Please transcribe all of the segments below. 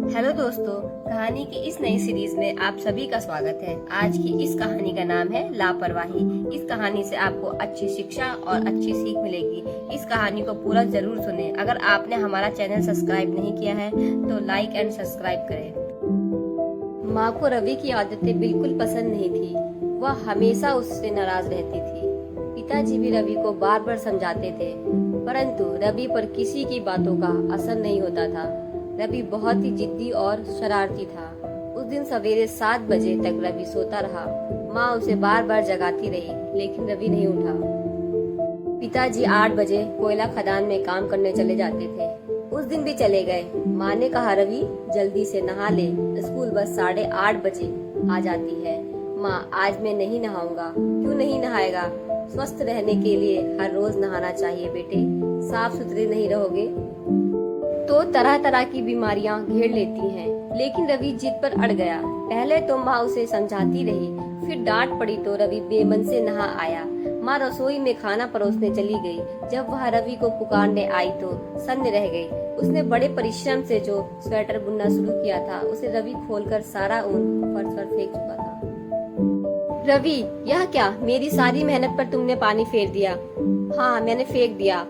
Hello दोस्तों, कहानी की इस नई सीरीज में आप सभी का स्वागत है। आज की इस कहानी का नाम है लापरवाही। इस कहानी से आपको अच्छी शिक्षा और अच्छी सीख मिलेगी। इस कहानी को पूरा जरूर सुने। अगर आपने हमारा चैनल सब्सक्राइब नहीं किया है तो लाइक एंड सब्सक्राइब करें। माँ को रवि की आदतें बिल्कुल पसंद नहीं थी। वह हमेशा उससे नाराज रहती थी। पिताजी भी रवि को बार बार समझाते थे, परंतु रवि पर किसी की बातों का असर नहीं होता था। रवि बहुत ही जिद्दी और शरारती था। उस दिन सवेरे 7 बजे तक रवि सोता रहा। माँ उसे बार बार जगाती रही, लेकिन रवि नहीं उठा। पिताजी 8 बजे कोयला खदान में काम करने चले जाते थे। उस दिन भी चले गए। माँ ने कहा, रवि जल्दी से नहा ले, स्कूल बस 8:30 बजे आ जाती है। माँ, आज मैं नहीं नहाऊंगा। क्यों नहीं नहाएगा? स्वस्थ रहने के लिए हर रोज नहाना चाहिए बेटे। साफ सुथरे नहीं रहोगे तो तरह तरह की बीमारियां घेर लेती हैं। लेकिन रवि जिद पर अड़ गया। पहले तो माँ उसे समझाती रही, फिर डांट पड़ी तो रवि बेमन से नहा आया। माँ रसोई में खाना परोसने चली गई। जब वह रवि को पुकारने आई तो सन्न रह गई। उसने बड़े परिश्रम से जो स्वेटर बुनना शुरू किया था, उसे रवि खोलकर सारा ऊन फर्श पर फेंक चुका था। रवि, यह क्या? मेरी सारी मेहनत पर तुमने पानी फेर दिया। हाँ, मैंने फेंक दिया।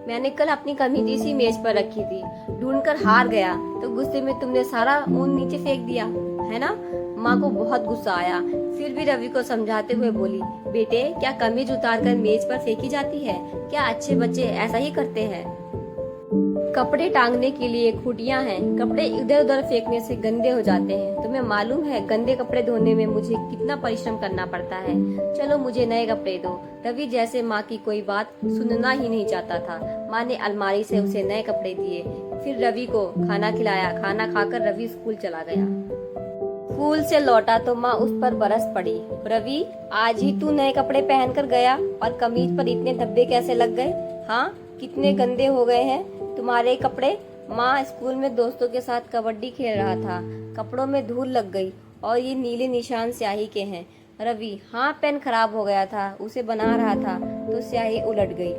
मैंने कल अपनी कमीज इसी मेज पर रखी थी, ढूंढकर हार गया तो गुस्से में तुमने सारा ऊन नीचे फेंक दिया, है ना? माँ को बहुत गुस्सा आया, फिर भी रवि को समझाते हुए बोली, बेटे, क्या कमीज उतारकर मेज पर फेंकी जाती है? क्या अच्छे बच्चे ऐसा ही करते हैं? कपड़े टांगने के लिए खूंटियां हैं। कपड़े इधर उधर फेंकने से गंदे हो जाते हैं। तुम्हें मालूम है गंदे कपड़े धोने में मुझे कितना परिश्रम करना पड़ता है। चलो मुझे नए कपड़े दो। रवि जैसे माँ की कोई बात सुनना ही नहीं चाहता था। माँ ने अलमारी से उसे नए कपड़े दिए, फिर रवि को खाना खिलाया। खाना खाकर रवि स्कूल चला गया। स्कूल से लौटा तो माँ उस पर बरस पड़ी। रवि, आज ही तू नए कपड़े पहनकर गया और कमीज पर इतने धब्बे कैसे लग गए? हाँ, कितने गंदे हो गए हैं तुम्हारे कपड़े। माँ स्कूल में दोस्तों के साथ कबड्डी खेल रहा था, कपड़ों में धूल लग गई और ये नीले निशान स्याही के हैं। रवि, हाँ, पेन खराब हो गया था, उसे बना रहा था तो स्याही उलट गई।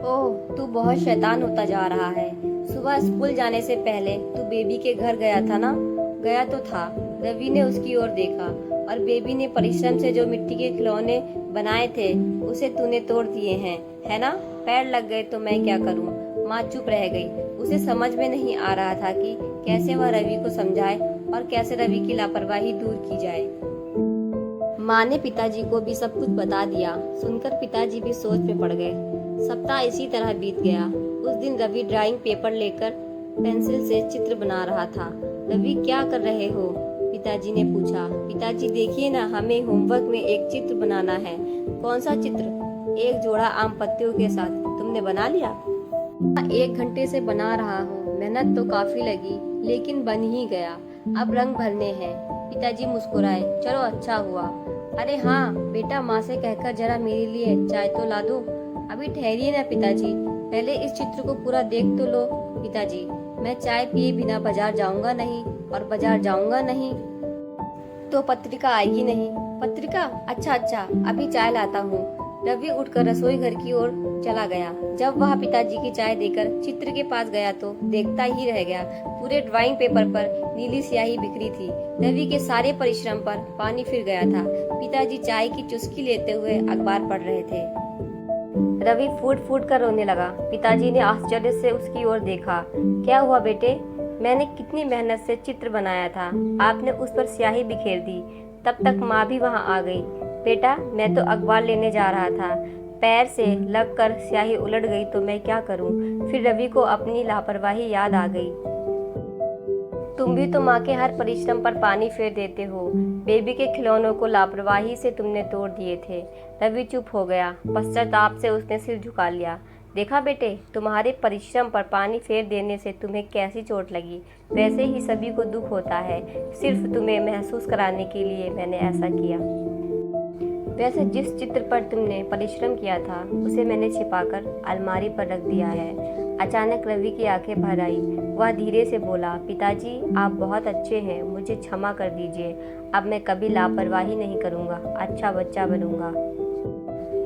ओह, तू बहुत शैतान होता जा रहा है। सुबह स्कूल जाने से पहले तू बेबी के घर गया था ना? गया तो था। रवि ने उसकी ओर देखा। और बेबी ने परिश्रम से जो मिट्टी के खिलौने बनाए थे उसे तूने तोड़ दिए हैं, है ना? पैर लग गए तो मैं क्या करूं? माँ चुप रह गई। उसे समझ में नहीं आ रहा था कि कैसे वह रवि को समझाए और कैसे रवि की लापरवाही दूर की जाए। माँ ने पिताजी को भी सब कुछ बता दिया। सुनकर पिताजी भी सोच में पड़ गए। सप्ताह इसी तरह बीत गया। उस दिन रवि ड्राइंग पेपर लेकर पेंसिल से चित्र बना रहा था। रवि, क्या कर रहे हो? पिताजी ने पूछा। पिताजी, देखिए ना, हमें होमवर्क में एक चित्र बनाना है। कौन सा चित्र? एक जोड़ा आम पत्तियों के साथ। तुमने बना लिया? 1 घंटे से बना रहा हूँ। मेहनत तो काफी लगी, लेकिन बन ही गया। अब रंग भरने हैं। पिताजी मुस्कुराए। चलो, अच्छा हुआ। अरे हाँ बेटा, माँ से कहकर जरा मेरे लिए चाय तो ला दो। अभी ठहरिए ना पिताजी, पहले इस चित्र को पूरा देख तो लो। पिताजी, मैं चाय पिए बिना बाजार जाऊंगा नहीं, और बाजार जाऊंगा नहीं तो पत्रिका आएगी नहीं। पत्रिका? अच्छा अच्छा, अभी चाय लाता हूँ। रवि उठकर रसोई घर की ओर चला गया। जब वह पिताजी की चाय देकर चित्र के पास गया तो देखता ही रह गया। पूरे ड्राइंग पेपर पर नीली स्याही बिखरी थी। रवि के सारे परिश्रम पर पानी फिर गया था। पिताजी चाय की चुस्की लेते हुए अखबार पढ़ रहे थे। रवि फूट फूट कर रोने लगा। पिताजी ने आश्चर्य से उसकी ओर देखा। क्या हुआ बेटे? मैंने कितनी मेहनत से चित्र बनाया था, आपने उस पर स्याही बिखेर दी। तब तक माँ भी वहाँ आ गई। बेटा, मैं तो अखबार लेने जा रहा था, पैर से लगकर स्याही उलट गई तो मैं क्या करूं? फिर रवि को अपनी लापरवाही याद आ गई। तुम भी तो माँ के हर परिश्रम पर पानी फेर देते हो। बेबी के खिलौनों को लापरवाही से तुमने तोड़ दिए थे। रवि चुप हो गया। पश्चाताप से उसने सिर झुका लिया। देखा बेटे, तुम्हारे परिश्रम पर पानी फेर देने से तुम्हें कैसी चोट लगी। वैसे ही सभी को दुख होता है, सिर्फ तुम्हें महसूस कराने के लिए मैंने ऐसा किया। वैसे जिस चित्र पर तुमने परिश्रम किया था उसे मैंने छिपाकर अलमारी पर रख दिया है। अचानक रवि की आंखें भर आई। वह धीरे से बोला, पिताजी, आप बहुत अच्छे हैं, मुझे क्षमा कर दीजिए। अब मैं कभी लापरवाही नहीं करूँगा, अच्छा बच्चा बनूंगा।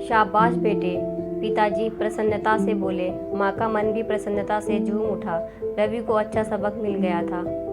शाबाश बेटे, पिताजी प्रसन्नता से बोले। माँ का मन भी प्रसन्नता से झूम उठा। रवि को अच्छा सबक मिल गया था।